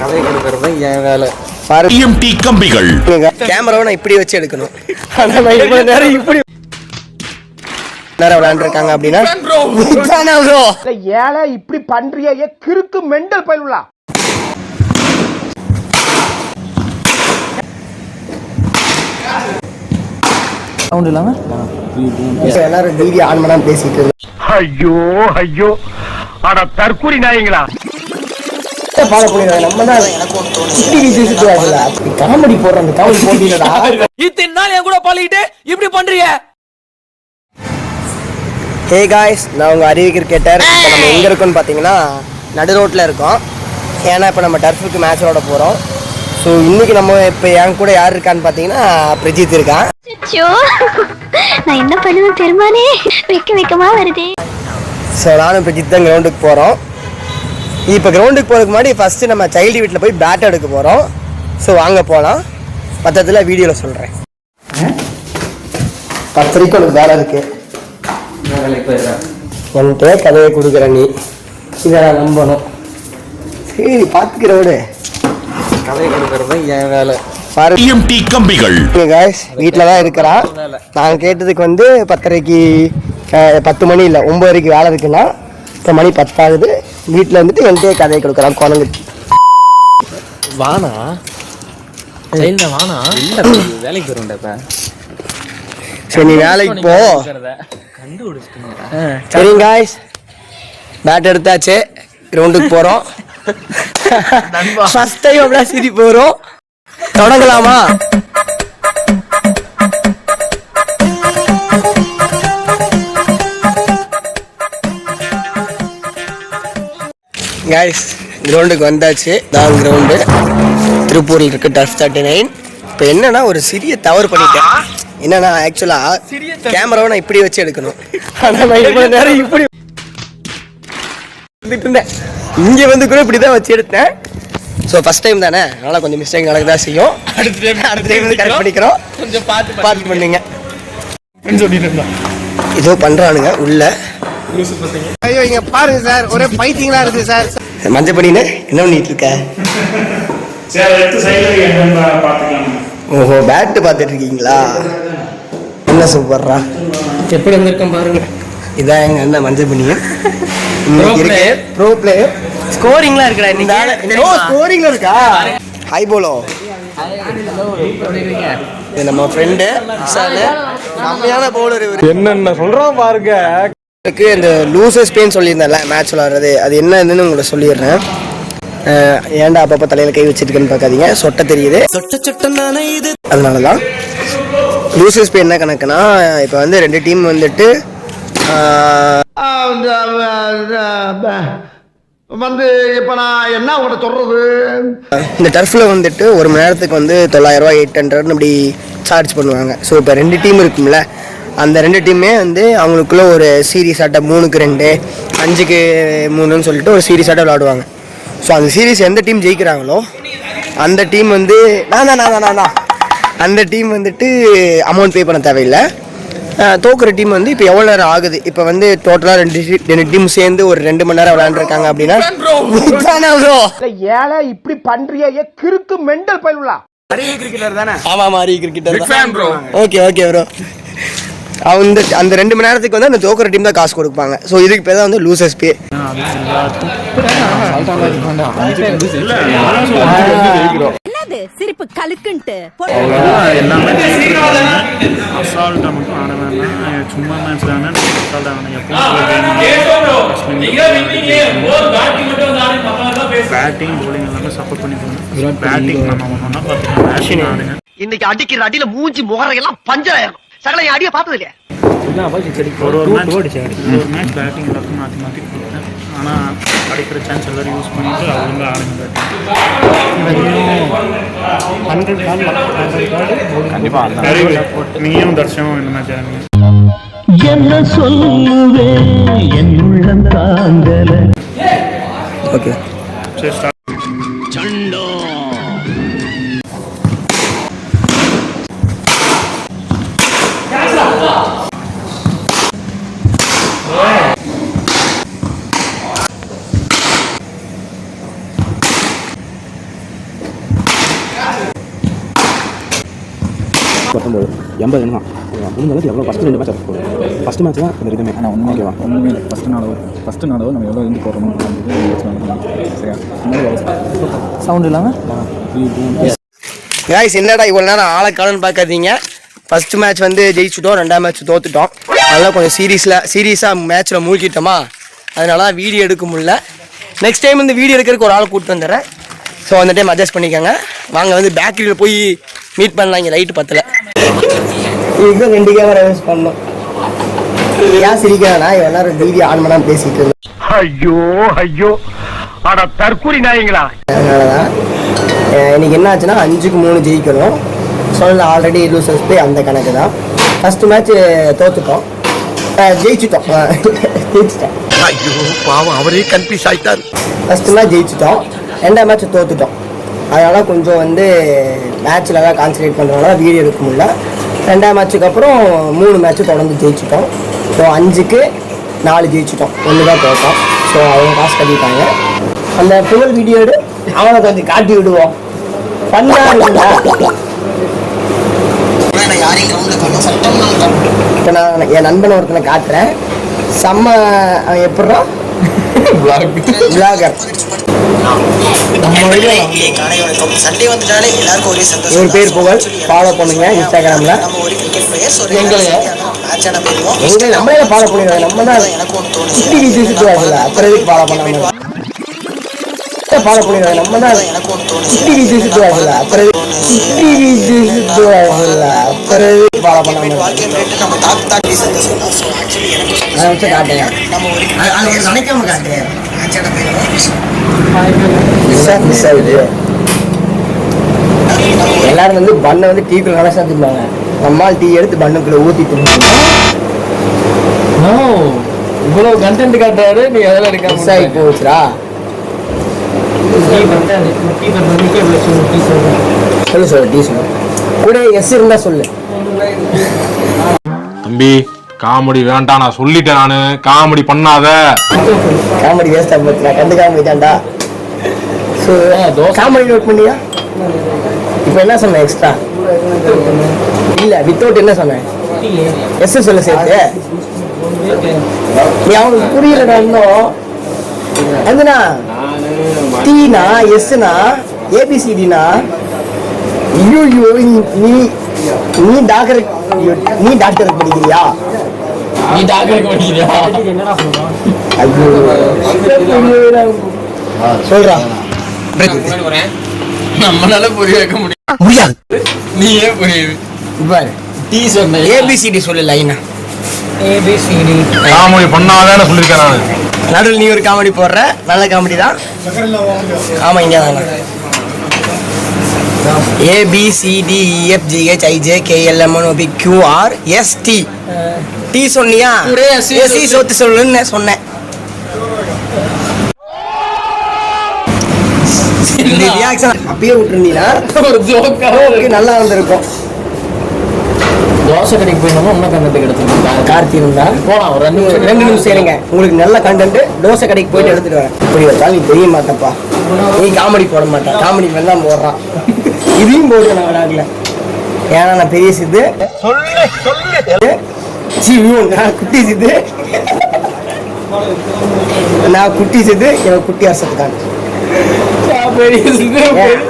கதை கொடுக்கறது என் வேலை. டிஎம்டி கம்பிகள் கேமராவை நான் இப்படி வச்சு எடுக்கணும். ஆனா நான் இவ்வளவு நேரம் இப்படி நேரம் விளையாண்டுருக்காங்க அப்படின்னா ஏழை இப்படி பண்றிய கிறுக்கு மெண்டல் பயிலுலா. எல்லாரும் டிவி ஆன் பண்ணாம பேசிட்டு ஐயோ ஐயோ அட தற்கூரி நாயங்களா. காமெடி போடுற அந்த காமெடி போட்டீங்களா? இத்தனை நாள் என் கூட பழகிட்டு இப்படி பண்றீங்க. ஹே காய்ஸ், நான் உங்கள் அறிவு கிரிக்கெட்டர். இப்போ நம்ம எங்கே இருக்கோம்னு பார்த்தீங்கன்னா நடு ரோட்டில் இருக்கோம். ஏன்னா இப்போ நம்ம டர்ஃபுக்கு மேட்ச் விளாட போகிறோம். ஸோ இன்றைக்கி நம்ம இப்போ என் கூட யார் இருக்கான்னு பார்த்தீங்கன்னா பிரஜித் இருக்கான். நான் என்ன பண்ணுவேன் பெருமானே, வெக்கமா வருது. ஸோ நானும் பிரஜித் தான் கிரவுண்டுக்கு போகிறோம். இப்போ கிரவுண்டுக்கு போகிறதுக்கு முன்னாடி ஃபஸ்ட்டு நம்ம சைல்டு வீட்டில் போய் பேட் எடுக்க போகிறோம். ஸோ வாங்க போகலாம். மற்றதில் வீடியோவில் சொல்கிறேன். 10 வரைக்கும் உனக்கு வேலை இருக்குது. என்கிட்ட கதையை கொடுக்குற நீ இதை நான் நம்பணும். சரி பார்த்துக்கிற விட கதை கொடுக்கறது என் வேலை. டிஎம்டி கம்பிகள் வீட்டில் தான் இருக்கிறா. நான் கேட்டதுக்கு வந்து 10:30க்கு 10 மணி இல்லை 9 வரைக்கும் வேலை இருக்குன்னா இப்போ மணி 10 ஆகுது. வீட்டில் வந்துட்டு என்கிட்ட கதையை கொடுக்குறான் குழந்தை. வானா வானா வேலைக்கு வரும்டா. சரி நீ வேலைக்கு போ. சரி காய்ஸ், பேட் எடுத்தாச்சு, கிரவுண்டுக்கு போகிறோம். ஃபர்ஸ்ட் டைம் அப்படியே சிரி போகிறோம். தொடங்கலாமா? காய்ஸ் கிரவுண்டுக்கு வந்தாச்சு. தான் கிரவுண்டு திருப்பூரில் இருக்குது, டர்ஃப் 39. இப்போ என்னன்னா ஒரு சிறிய தவறு பண்ணிட்டேன். என்னன்னா ஆக்சுவலாக கேமராவை நான் இப்படி வச்சு எடுக்கணும். ஆனால் நான் இவ்வளோ நேரம் இப்படி இருந்தேன். இங்கே வந்து கூட இப்படி தான் வச்சு எடுத்தேன். ஸோ ஃபஸ்ட் டைம் தானே, அதனால் கொஞ்சம் மிஸ்டேக் நடக்க தான் செய்யும். அடுத்த டைம் வந்து கரெக்ட் பண்ணிக்கிறோம். கொஞ்சம் பார்த்து பண்ணுங்க. இதோ பண்ணுறானுங்க உள்ள. ஐயோ இங்கே பாருங்க சார், ஒரே பைத்தியங்களா இருக்குது சார். மஞ்சள் பண்ணின்னு என்ன பண்ணிட்டு இருக்க? ஓஹோ, பேட்டு பார்த்துட்டு இருக்கீங்களா? என்ன சூப்பர்ரா, எப்படி வந்திருக்கேன் பாருங்க. இதான் எங்க அண்ணன் மஞ்சள் பண்ணிங்க. Bro player. ஸ்கோரிங்லாம் இருக்குடா இன்னைக்கு. ஸ்கோரிங்ல இருக்கா? High polo. இது நம்ம ஃப்ரெண்டு விசாலு, செம்மையான பவுலர் இவர். என்னென்ன சொல்றான் பாருங்க. இந்த லூசர்ஸ் பெயின் சொல்லியிருந்தேன்ல மேட்ச் விளாடுறது, அது என்னன்னு உங்களை சொல்லிடுறேன். ஏன்டா அப்பப்போ தலையில் கை வச்சிருக்கேன்னு பார்க்காதீங்க, சொட்ட தெரியுது. அதனால தான் லூசர்ஸ் பெயின் என்ன கணக்குனா, இப்போ வந்து 2 டீம் வந்துட்டு வந்து இப்போ நான் என்ன உங்கள்கிட்ட சொல்றது, இந்த டர்ஃபில் வந்துட்டு 1 மணி நேரத்துக்கு வந்து 900 ரூபா 800 அப்படி சார்ஜ் பண்ணுவாங்க. ஸோ இப்போ 2 டீம் இருக்கும்ல, அந்த 2 டீமே வந்து அவங்களுக்குள்ள ஒரு சீரீஸ் ஆட்ட 3க்கு 2 5க்கு 3ன்னு சொல்லிட்டு ஒரு சீரீஸ் ஆட்ட விளாடுவாங்க. ஸோ அந்த சீரீஸ் எந்த டீம் ஜெயிக்கிறாங்களோ அந்த டீம் வந்து அந்த டீம் வந்துட்டு அமௌண்ட் பே பண்ண தேவையில்லை. தோக்குற டீம் வந்து இப்போ எவ்வளோ நேரம் ஆகுது, இப்போ வந்து டோட்டலாக 2 டீம் சேர்ந்து ஒரு 2 மணி நேரம் விளையாண்டுருக்காங்க அப்படின்னா ஏழை இப்படி பண்றிய கிறுக்கு மெண்டல் பயிலுலா. ஆமாம், அறிவு கிரிக்கெட்டர். Okay bro. அந்த 2 மணி நேரத்துக்கு வந்து அந்த தோக்குற டீம் தான் காசு கொடுப்பாங்க. ஸோ இதுக்கு பேர் தான் வந்து லூசர்ஸ் பே. சிரிப்பு கலுக்குன்ட்டு எல்லாமே அசால்ட்டாக மட்டும் ஆட வேண்டாம். சும்மா மேட்ச் தானே அசால்ட்டாக ஆடணும். பேட்டிங் போலிங் எல்லாமே சப்போர்ட் பண்ணி போகணும். பேட்டிங் நம்ம ஒன்றா பார்த்துக்கலாம். ஆடுங்க. இன்னைக்கு அடிக்கிற அடியில மூஞ்சி முகரையெல்லாம் பஞ்சராயிரும். சகல என் அடியை பார்த்தது இல்லையா? ஒரு மேட்ச் பேட்டிங் எல்லாத்தையும் மாற்றி கொடுத்தேன். ஆனால் அடிக்கிற சான்ஸ் எல்லாரும் யூஸ் பண்ணிட்டு அவங்க ஆடுங்க. நீயும் தர்ஷனும் இந்த மேட்ச் ஆடுங்க. என்ன சொல்லுவேன் என் உள்ளம் தாங்கல. ஓகே சரி ஸ்டார்ட். 19 80 தான் முடிஞ்ச அளவுக்கு எவ்வளோ ஃபஸ்ட்டு 2 மேட்ச் அப்போ போடுவோம். ஃபஸ்ட்டு மேட்ச் தான் இந்த இதுமே ஆனால் ஓகேவா ஒன்றுமே இல்லை. ஃபஸ்ட்டு நாளோ நம்ம எவ்வளோ இருந்து போடுறோம் சரியா சவுண்ட் இல்லாமல் guys என்னடா இவ்வளோ நேரம் ஆளை காலன்னு பார்க்காதீங்க. ஃபஸ்ட்டு மேட்ச் வந்து ஜெயிச்சுட்டோம், 2ஆம் மேட்ச் தோத்துட்டோம். அதெல்லாம் கொஞ்சம் சீரியஸாக மேட்ச்சில் மூழ்கிட்டோமா, அதனால தான் வீடியோ எடுக்க முடியல. நெக்ஸ்ட் டைம் வந்து வீடியோ எடுக்கிறதுக்கு ஒரு ஆள் கூப்பிட்டு வந்துடுறேன். ஸோ அந்த டைம் அட்ஜஸ்ட் பண்ணிக்கோங்க. வாங்க வந்து பேக்கரியில் போய் மீட் பண்ணலாம். இங்கே லைட்டு பத்தலை, இதுதான் 2 கேமரா யூஸ் பண்ணோம். ஏன் சிரிக்கிறேன்னா இவ்வளோ நேரம் வீடியோ ஆன் பண்ணாமல் பேசிட்டு இருந்தேன். ஐயோ அட தற்கூரி நாயங்களா. அதனால தான் இன்னைக்கு என்ன ஆச்சுன்னா 5-3 ஜெயிக்கணும். சொல்ல ஆல்ரெடி லூசர்ஸ் போய் அந்த கணக்கு தான். ஃபஸ்ட்டு மேட்ச் தோத்துட்டோம், ஜெயிச்சிட்டோம். ஐயோ பாவம் அவரே கன்ஃபியூஸ் ஆயிட்டாரு. ஃபஸ்ட்டு மேட்ச் ஜெயிச்சிட்டோம், 2ஆம் மேட்ச் தோத்துட்டோம். அதனால் கொஞ்சம் வந்து மேட்ச்சில் தான் கான்சன்ட்ரேட் பண்ணுறதுனால வீடியோ எடுக்க முடியல. 2ஆம் மேட்ச்சுக்கு அப்புறம் 3 மேட்ச்சு தொடர்ந்து ஜெயிச்சிட்டோம். ஸோ 5க்கு 4 ஜெயிச்சிட்டோம், 1 தான் தோற்றோம். ஸோ அவங்க காசு கட்டிட்டாங்க. அந்த புகழ் வீடியோ எடு, அவனை கொஞ்சம் காட்டி விடுவோம். ஃபன்னாக இருக்குங்களா? இப்போ நான் என் நண்பனை ஒருத்தனை காட்டுறேன். செம்ம எப்படா விளாகர். இவர் பேர் புகழ், ஃபாலோ பண்ணுங்க இன்ஸ்டாகிராமில். எங்களை நம்மளே ஃபாலோ பண்ணிடுவாங்க. நம்ம தான் சுற்றி வீச்சு சுற்றுவாங்கல்ல, அப்புறம் எதுக்கு ஃபாலோ பண்ணாமல் ஃபாலோ பண்ணிடுவாங்க. நம்ம தான் சுற்றி வீச்சு சுற்றுவாங்கல்ல, அப்புறம் சுற்றி வீச்சு சுற்றுவாங்கல்ல, அப்புறம் எதுக்கு ஃபாலோ பண்ணாமல் நான் வச்சு காட்டுறேன். நினைக்காம காட்டுறேன். எல்லாரும் வந்து பண்ணை வந்து டீக்குள்ள நினைச்சா தின்பாங்க. நம்மால் டீ எடுத்து பண்ணுக்குள்ள ஊத்தி தின்பாங்க. இவ்வளவு கண்டென்ட் காட்டுறாரு, நீ அதெல்லாம் எடுக்க மிஸ் ஆகி போச்சுடா. சொல்லு டீ சொல்லு கூட எஸ் இருந்தா சொல்லு. தம்பி காமெடி வேண்டாம், நான் சொல்லிட்டேன். நானு காமெடி பண்ணாத. காமெடி வேஸ்டா போச்சுடா, கண்டுக்காம போயிட்டான்டா. ஸோ காமெடி நோட் பண்ணியா? இப்போ என்ன சொன்னேன் எக்ஸ்ட்ரா? இல்லை வித்தவுட் என்ன சொன்னேன்? எஸ் சொல்ல சேர்த்து நீ அவனுக்கு புரியலடா இன்னும். வந்துண்ணா டீனா எஸ்னா ஏபிசிடினா. ஐயோ நீ நீ டாக்டருக்கு படிக்கிறியா? நீ டாக்டருக்கு படிக்கிறியா? சொல்றா. நம்மளால புரிய வைக்க முடியாது. நீயே புரியுது. பாரு டீ சொன்ன ஏபிசிடி சொல்லு லைனா. ஏபிசிடி காமெடி பண்ணாதான்னு சொல்லியிருக்கேன் நான். நடுவில் நீ ஒரு காமெடி போடுற, நல்ல காமெடி தான். ஆமா இங்கே தாங்க. ABCDEFGHIJKLMNOPQRST. டீ சொன்னியா? எஸ்சி சொத்து சொல்லுன்னு சொன்னேன். அப்பயே விட்டுருந்தீங்கன்னா ஒரு ஜோக்கா நல்லா வந்திருக்கும். தோசை கடைக்கு போயிருந்தோம், இன்னும் கண்டென்ட் எடுத்துருக்கோம். கார்த்தி இருந்தா போலாம், ஒரு 2 நிமிஷம் இருங்க. உங்களுக்கு நல்ல கண்டென்ட் தோசை கடைக்கு போயிட்டு எடுத்துட்டு வரேன். இப்படி வச்சாலும் நீ தெரிய மாட்டப்பா. நீ காமெடி போட மாட்டேன், காமெடி மேல தான் போடுறான். இதையும் போடுவேன் நான் விளையாடல. ஏன்னா நான் பெரிய சித்து, நான் குட்டி சித்து, நான் குட்டி சித்து, என் குட்டி அரசத்துக்கான.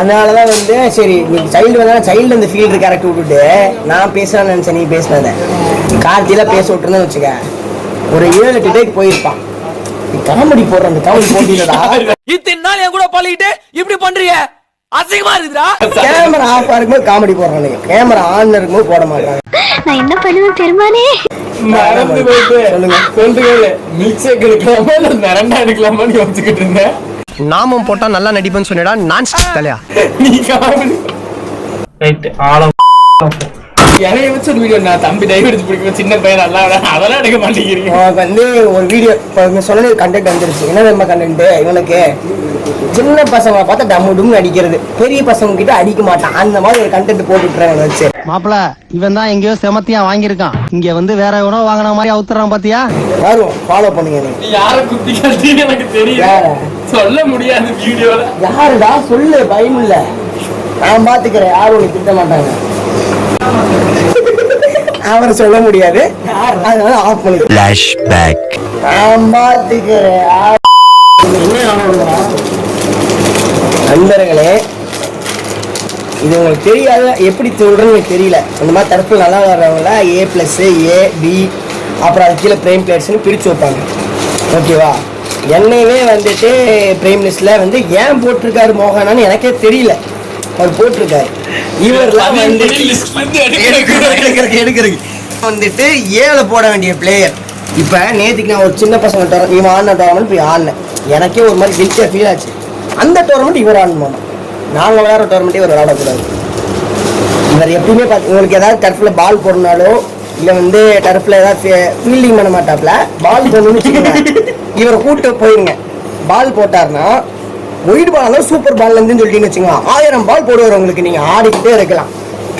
அதனாலதான் வந்து சரி சைல்டு வந்தா சைல்டு அந்த ஃபீல்டு கேரக்டர் விட்டுட்டு நான் பேசுறேன்னு நினைச்சேன். நீ பேசினத கார்த்தியில பேச விட்டுருந்தேன்னு வச்சுக்க, ஒரு 7-8 டேக்கு போயிருப்பான். நீ காமெடி போடுற அந்த காமெடி போட்டியிலடா. இத்தனை நாள் என் கூட பழகிட்டு இப்படி பண்றீங்க, அசிங்கமா இருக்குடா. கேமரா ஆஃப் இருக்கும்போது காமெடி போடுறாங்க, கேமரா ஆன் இருக்கும்போது போட மாட்டாங்க. நான் என்ன பண்ணுவேன் பெருமானே? மறந்து போயிட்டு சொல்லுங்க. மில்க் ஷேக் எடுக்கலாமா இல்ல மிரண்டா எடுக்கலாமான்னு யோசிச்சுக்கிட்டு இருந்தேன். நாமம் போட்டா நல்லா நடிப்பேன்னு சொன்னடா. நான் தலையா நீ காமெடி ரைட் ஆளம் யாரைய வச்சு ஒரு வீடியோ. நான் தம்பி டைவ் எடுத்து பிடிக்கும் சின்ன பையன் நல்லா அதெல்லாம் எடுக்க மாட்டேங்கிறீங்க. வந்து ஒரு வீடியோ இப்போ சொன்ன கண்டென்ட் வந்துருச்சு. என்ன நம்ம கண்டென்ட்? இவனுக்கு சின்ன பசங்க பார்த்தா டம்மு டும்னு அடிக்கிறது, பெரிய பசங்க கிட்ட அடிக்க மாட்டான். அந்த மாதிரி ஒரு கண்டென்ட் போட்டுட்டுறேன் வச்சு. மாப்பிள இவன் தான் எங்கேயோ செமத்தியா வாங்கியிருக்கான், இங்க வந்து வேற எவனோ வாங்கின மாதிரி அவுத்துறான் பாத்தியா? வரும் ஃபாலோ பண்ணுங்க. நீ யாரை குத்தி காட்டின்னு எனக்கு தெரியல, சொல்ல முடியாது வீடியோல. யாருடா சொல்லு, பயம் இல்ல, நான் பாத்துக்கிறேன். யாரும் உனக்கு திட்ட மாட்டாங்க. அவரை சொல்ல முடியாது, அதனால ஆஃப் பண்ணி நண்பர்களே. இது உங்களுக்கு தெரியாத, எப்படி சொல்றேன்னு எனக்கு தெரியல. அந்த மாதிரி தரப்பு நல்லா வர்றவங்கள A+, A, B, அப்புறம் அது கீழே பிரைம் பிளேயர்ஸ்னு பிரித்து வைப்பாங்க. ஓகேவா? என்னையுமே வந்துட்டு பிரைம் லிஸ்ட்ல வந்து ஏன் போட்டிருக்காரு மோகனான்னு எனக்கே தெரியல. அவர் போட்டிருக்காரு. இவரெல்லாம் எடுக்கிறது வந்துட்டு 7 போட வேண்டிய பிளேயர். இப்போ நேற்றுக்கு நான் ஒரு சின்ன பசங்க இவன் ஆடின டோர்னமெண்ட் போய் ஆடினேன். எனக்கே ஒரு மாதிரி கில்ட்டியாக ஃபீல் ஆச்சு. அந்த டோர்னமெண்ட் இவர் ஆடணுமா? நாங்கள் விளையாடுற டோர்னமெண்ட்டே இவர் விளையாடக்கூடாது. இவர் எப்பயுமே பார்த்து உங்களுக்கு ஏதாவது டர்ஃபில் பால் போடனாலோ இல்லை வந்து டர்ஃபில் ஏதாவது ஃபீல்டிங் பண்ண மாட்டாப்புல, பால் போடணும்னு இவரை கூப்பிட்டு போயிருங்க. பால் போட்டார்னா ஒயிட் பால் சூப்பர் பால் இருந்துன்னு சொல்லிட்டீங்கன்னு வச்சுக்கோங்க, 1000 பால் போடுவார் உங்களுக்கு. நீங்கள் ஆடிக்கிட்டே இருக்கலாம்.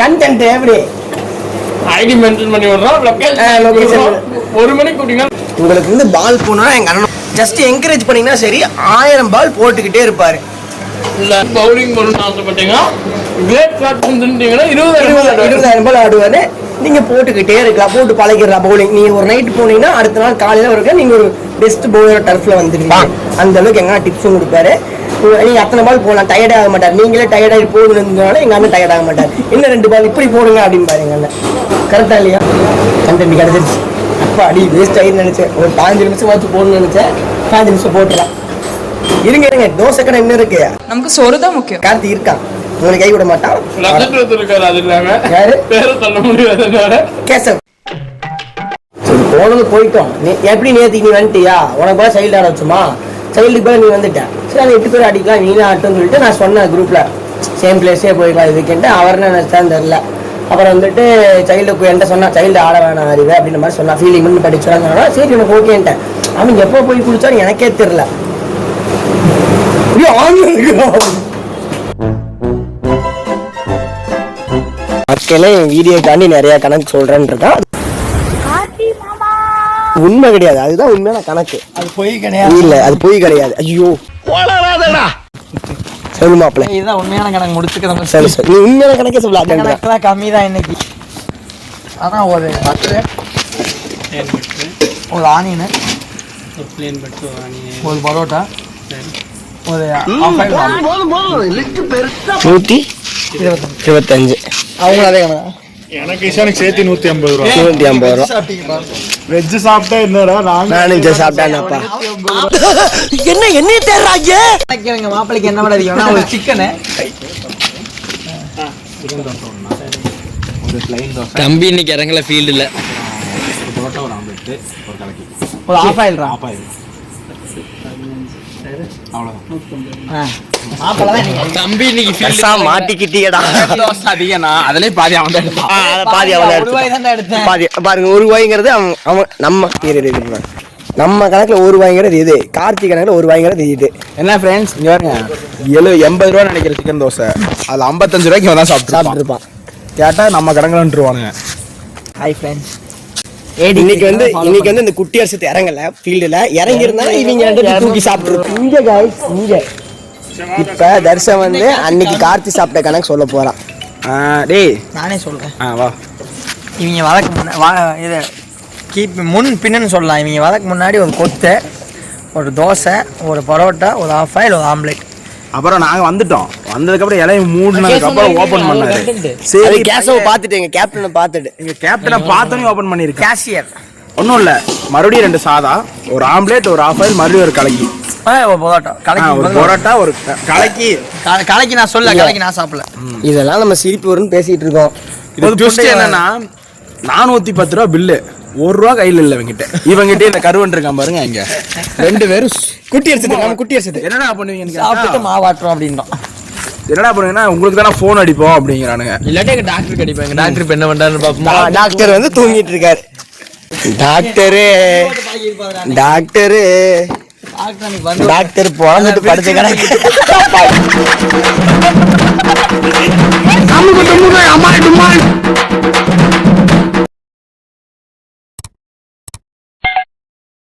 கண்டென்ட் எப்படி ஐடி மென்ஷன் பண்ணி விடுறோம், லொகேஷன் 1 மணிக்கு கூட்டிங்கன்னா உங்களுக்கு வந்து பால் போனால் எங்கள் அண்ணன் ஜஸ்ட் என்கரேஜ் பண்ணிங்கன்னா சரி, 1000 பால் போட்டுக்கிட்டே இருப்பார். இல்லை பவுலிங் பண்ணணும்னு ஆசைப்பட்டீங்கன்னா கிரேட் ஷாட் வந்துட்டீங்கன்னா 20,000 பால் ஆடுவார். நீங்கள் போட்டுக்கிட்டே இருக்கலாம், போட்டு பழகிடலாம் பவுலிங். நீங்கள் ஒரு நைட்டு போனீங்கன்னா அடுத்த நாள் காலையில் வரைக்கும் நீங்கள் ஒரு பெஸ்ட் பவுலர் டர்ஃபில் வந்துடுவீங்க. அந்த அளவுக்கு எங்கன்னா டிப்ஸும் கொடுப்பாரு. நீங்கள் அத்தனை பால் போடலாம், டயர்ட் ஆக மாட்டார். நீங்களே டயர்டாகி போகணுன்றதுனால எங்கள் அண்ணன் டயர்ட் ஆக மாட்டார். இன்னும் 2 பால் இப்படி போடுங்க அப்படின்னு பாருங்க அண்ணன். கரெக்டாக இல்லையா? கண்டென்ட் கிடச்சிருச்சு. அப்போ அடி வேஸ்ட் ஆகின்னு நினச்சேன். ஒரு 15 நிமிஷம் வச்சு போடணும்னு நினச்சேன். 15 நிமிஷம் போட்டுலாம். இருங்க தோசை கடை என்ன இருக்கு? நமக்கு சோறு தான் முக்கியம். கார்த்தி இருக்கான், உங்களுக்கு கை விட மாட்டான். இருக்காரு. அது இல்லாம யாரு பேரை சொல்ல முடியாது. கேசவ் போனது போயிட்டோம். எப்படி நேற்று நீ வந்துட்டியா? உனக்கு போல சைல்டு ஆட வச்சுமா? சைல்டுக்கு போல நீ வந்துட்ட. சரி அந்த 8 பேர் அடிக்கலாம், நீ தான் ஆட்டுன்னு சொல்லிட்டு நான் சொன்னேன் குரூப்ல. சேம் பிளேஸே போய்க்கலாம் இதுக்குன்ட்டு. அவர் என்ன நினைச்சான்னு தெரியல. அப்புறம் வந்துட்டு சைல்டு என்கிட்ட சொன்னா, சைல்டு ஆட வேணாம் அறிவு அப்படின்ற மாதிரி சொன்னா. ஃபீலிங் பண்ணி படிச்சுறாங்க. சரி எனக்கு ஓகேன்ட்டேன். அவன் எப்போ போய் குடிச்சான்னு எனக்கே தெரியல. மக்களே வீடியோக்காண்டி நிறைய கணக்கு சொல்றேன்றதான் உண்மை கிடையாது. அதுதான் உண்மையான கணக்கு. அது பொய் கிடையாது. இல்ல அது பொய் கிடையாது. ஐயோ சொல்லு மாப்பிள்ள, இதுதான் உண்மையான கணக்கு. முடிச்சுக்கிறேன். சரி சரி, நீ உண்மையான கணக்கே சொல்ல. கணக்கெல்லாம் கம்மி தான் இன்னைக்கு. அதான் ஒரு 10 ஒரு ஆனியன், ஒரு பிளேன் பட்டு ஒரு பரோட்டா, ஒரு 125. அவங்க அதே கணக்கு. எனக்கு ஈசானுக்கு சேர்த்து 150 ரூபா. 150 ரூபா. வெஜ் சாப்பிட்டா என்னடா? நானும் சாப்பிட்டேன்ப்பா. என்ன தேடுறாங்க? எங்க மாப்பிளைக்கு என்ன பண்ணாதீங்க, ஒரு சிக்கனு. தம்பி இன்னைக்கு இறங்கல ஃபீல்டுல. ஒரு ஆஃப் ஆயில் தம்பி இன்னைக்கு மாட்டிக்கிட்டீங்கடா. அதுலயே பாதி அவன் பாருங்க. 1 ரூபாய்ங்கிறது அவன் நம்ம கணக்குல 1 ரூபாய்ங்கிறது இது. கார்த்திக் கணக்குல 1 ரூபாய்ங்கிறது இது. என்ன ஃப்ரெண்ட்ஸ் இங்க பாருங்க, 80 ரூபா நினைக்கிற சிக்கன் தோசை அதுல 55 ரூபாய்க்கு தான் சாப்பிட்டுருப்பான். கேட்டா நம்ம கடங்கலன்றுவானுங்க. Hi friends. இன்னைக்கு வந்து இந்த குட்டி அரசு இறங்கல ஃபீல்டுல. இறங்கி இருந்தா இவங்க தூக்கி சாப்பிட்டுருக்கோம். இங்க गाइस இங்க இப்ப தர்ஷன் வந்து அன்னைக்கு கார்த்தி சாப்பிட்ட கணக்கு சொல்ல போறான். டேய் நானே சொல்றேன். வா. இவங்க வழக்கு இது கீப் முன் பின்னு சொல்லலாம். இவங்க வழக்கு முன்னாடி ஒரு கொத்து, ஒரு தோசை, ஒரு பரோட்டா, ஒரு ஆஃப் ஆயில், ஒரு ஆம்லெட். அப்புறம் நாங்க வந்துட்டோம். வந்ததுக்கப்புறம் இலையை மூடினதுக்கு அப்புறம் ஓபன் பண்ணாரு. சரி கேசவ பாத்துட்டு எங்க கேப்டனை பாத்துட்டு எங்க கேப்டனை பார்த்தோன்னே ஓபன் பண்ணிருக்கு. கேஷியர் ஒன்றும் இல்லை, மறுபடியும் 2 சாதா, ஒரு ஆம்லேட், ஒரு ஆஃப் ஆயில், மறுபடியும் ஒரு கலக்கி, ஒரு பரோட்டா. ஒரு பரோட்டா, ஒரு கலக்கி. கலக்கி நான் சொல்ல, கலக்கி நான் சாப்பிடல. இதெல்லாம் நம்ம சிரிப்பு வரும்னு பேசிட்டு இருக்கோம். இது ட்விஸ்ட் என்னன்னா 410 ரூபா பில்லு, 1 ரூபா கையில் இல்லை இவங்கிட்ட. இந்த கருவன் இருக்கான் பாருங்க, இங்க 2 பேரும் குட்டி அரிசது. நம்ம குட்டி அரிசது என்னடா பண்ணுவீங்க? சாப்பிட்டு மாவாட்டுறோம் அப்படின்றோம். என்னடா பண்ணுவீங்கன்னா உங்களுக்கு தானே ஃபோன் அடிப்போம் அப்படிங்கிறானுங்க. இல்லாட்டி எங்க டாக்டருக்கு அடிப்பாங்க. டாக்டர் இப்ப என்ன பண்றாருன்னு பாப்போம். டாக்டர் வந்து தூங்கிட்டு இருக்காரு. டாக்டர் பிறந்துட்டு படுத்து கிடக்கு.